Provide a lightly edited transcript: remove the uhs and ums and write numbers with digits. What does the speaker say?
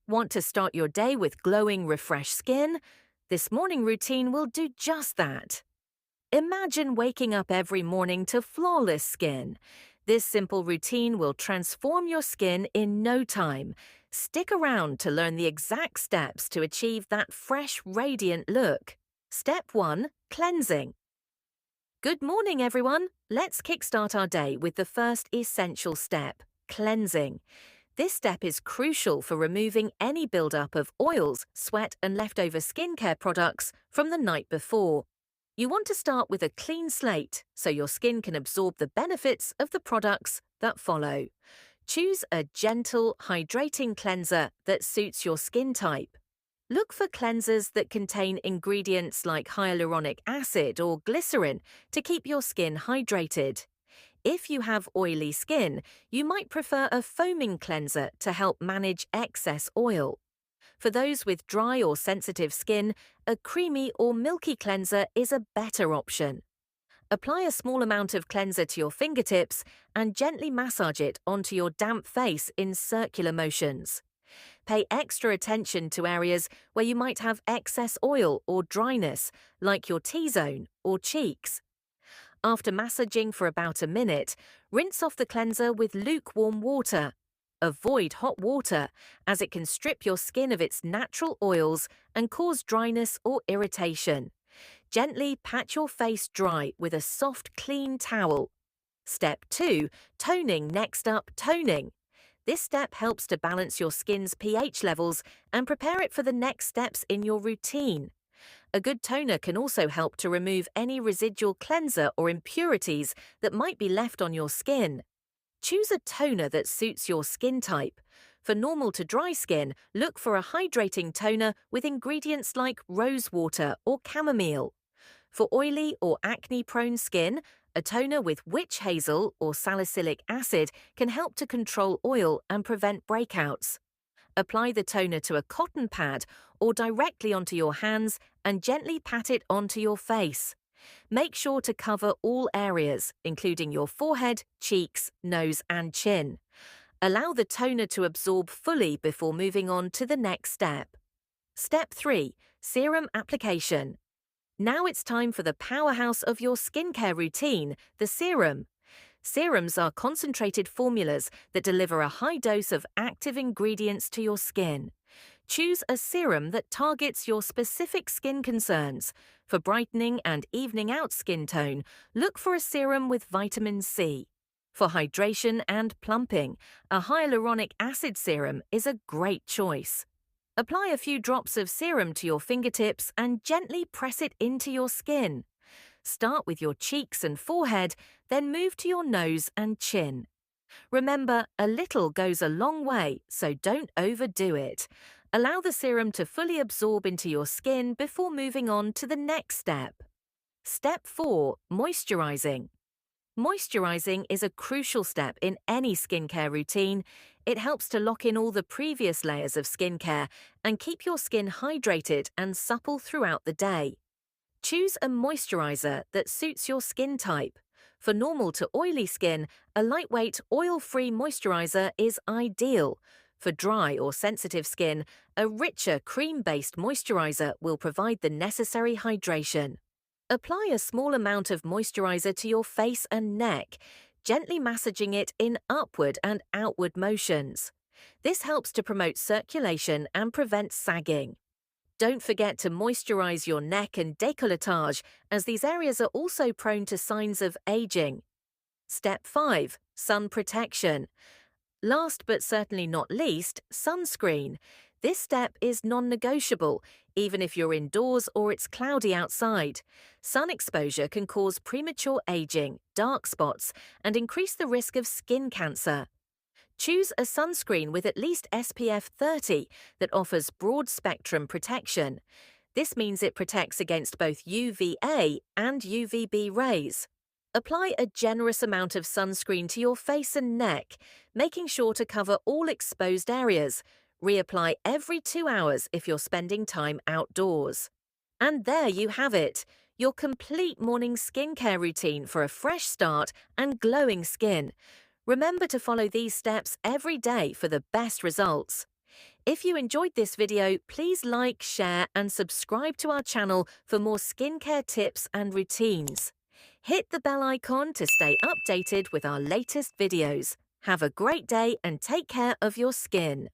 Want to start your day with glowing, refreshed skin? This morning routine will do just that. Imagine waking up every morning to flawless skin. This simple routine will transform your skin in no time. Stick around to learn the exact steps to achieve that fresh, radiant look. Step 1. Cleansing. Good morning, everyone. Let's kickstart our day with the first essential step, cleansing. This step is crucial for removing any buildup of oils, sweat, and leftover skincare products from the night before. You want to start with a clean slate so your skin can absorb the benefits of the products that follow. Choose a gentle, hydrating cleanser that suits your skin type. Look for cleansers that contain ingredients like hyaluronic acid or glycerin to keep your skin hydrated. If you have oily skin, you might prefer a foaming cleanser to help manage excess oil. For those with dry or sensitive skin, a creamy or milky cleanser is a better option. Apply a small amount of cleanser to your fingertips and gently massage it onto your damp face in circular motions. Pay extra attention to areas where you might have excess oil or dryness, like your T-zone or cheeks. After massaging for about a minute, rinse off the cleanser with lukewarm water. Avoid hot water, as it can strip your skin of its natural oils and cause dryness or irritation. Gently pat your face dry with a soft, clean towel. Step 2. Toning. Next up, toning. This step helps to balance your skin's pH levels and prepare it for the next steps in your routine. A good toner can also help to remove any residual cleanser or impurities that might be left on your skin. Choose a toner that suits your skin type. For normal to dry skin, look for a hydrating toner with ingredients like rose water or chamomile. For oily or acne-prone skin, a toner with witch hazel or salicylic acid can help to control oil and prevent breakouts. Apply the toner to a cotton pad or directly onto your hands and gently pat it onto your face. Make sure to cover all areas, including your forehead, cheeks, nose, and chin. Allow the toner to absorb fully before moving on to the next step. Step 3. Serum application. Now it's time for the powerhouse of your skincare routine, the serum. Serums are concentrated formulas that deliver a high dose of active ingredients to your skin. Choose a serum that targets your specific skin concerns. For brightening and evening out skin tone, look for a serum with vitamin C. For hydration and plumping, a hyaluronic acid serum is a great choice. Apply a few drops of serum to your fingertips and gently press it into your skin. Start with your cheeks and forehead, then move to your nose and chin. Remember, a little goes a long way, so don't overdo it. Allow the serum to fully absorb into your skin before moving on to the next step. Step 4. Moisturizing. Moisturizing is a crucial step in any skincare routine. It helps to lock in all the previous layers of skincare and keep your skin hydrated and supple throughout the day. Choose a moisturizer that suits your skin type. For normal to oily skin, a lightweight, oil-free moisturizer is ideal. For dry or sensitive skin, a richer, cream-based moisturizer will provide the necessary hydration. Apply a small amount of moisturizer to your face and neck, gently massaging it in upward and outward motions. This helps to promote circulation and prevent sagging. Don't forget to moisturize your neck and décolletage, as these areas are also prone to signs of aging. Step 5. Sun protection. Last but certainly not least, sunscreen. This step is non-negotiable, even if you're indoors or it's cloudy outside. Sun exposure can cause premature aging, dark spots, and increase the risk of skin cancer. Choose a sunscreen with at least SPF 30 that offers broad-spectrum protection. This means it protects against both UVA and UVB rays. Apply a generous amount of sunscreen to your face and neck, making sure to cover all exposed areas. Reapply every 2 hours if you're spending time outdoors. And there you have it, your complete morning skincare routine for a fresh start and glowing skin. Remember to follow these steps every day for the best results. If you enjoyed this video, please like, share, and subscribe to our channel for more skincare tips and routines. Hit the bell icon to stay updated with our latest videos. Have a great day and take care of your skin.